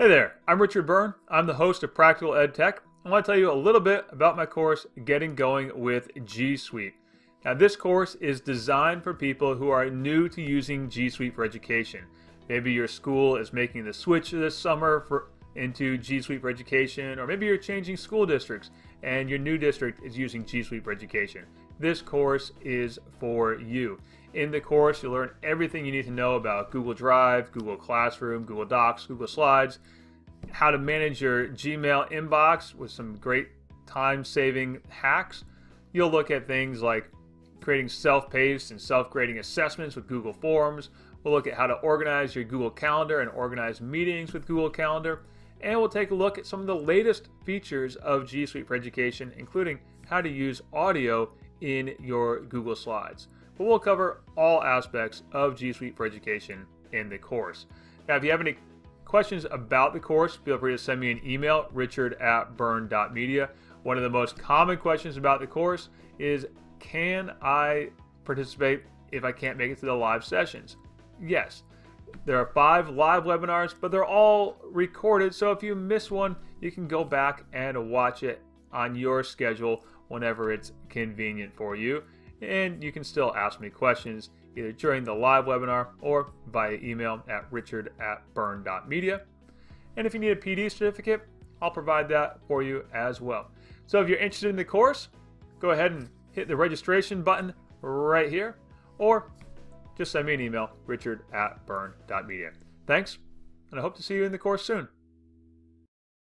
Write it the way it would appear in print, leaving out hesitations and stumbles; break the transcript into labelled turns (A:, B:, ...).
A: Hey there, I'm Richard Byrne. I'm the host of Practical Ed Tech. I want to tell you a little bit about my course, Getting Going with G Suite. Now, this course is designed for people who are new to using G Suite for education. Maybe your school is making the switch this summer into G Suite for education, or maybe you're changing school districts and your new district is using G Suite for education. This course is for you. In the course, you'll learn everything you need to know about Google Drive, Google Classroom, Google Docs, Google Slides, how to manage your Gmail inbox with some great time-saving hacks. You'll look at things like creating self-paced and self-grading assessments with Google Forms. We'll look at how to organize your Google Calendar and organize meetings with Google Calendar. And we'll take a look at some of the latest features of G Suite for Education, including how to use audio in your Google Slides. But we'll cover all aspects of G Suite for Education in the course. Now, if you have any questions about the course, feel free to send me an email, richard@byrne.media. One of the most common questions about the course is, can I participate if I can't make it to the live sessions? Yes. There are 5 live webinars, but they're all recorded, so if you miss one, you can go back and watch it on your schedule whenever it's convenient for you. And you can still ask me questions either during the live webinar or via email at richard@byrne.media. And if you need a PD certificate, I'll provide that for you as well. So if you're interested in the course, go ahead and hit the registration button right here, or just send me an email, richard@byrne.media. Thanks, and I hope to see you in the course soon.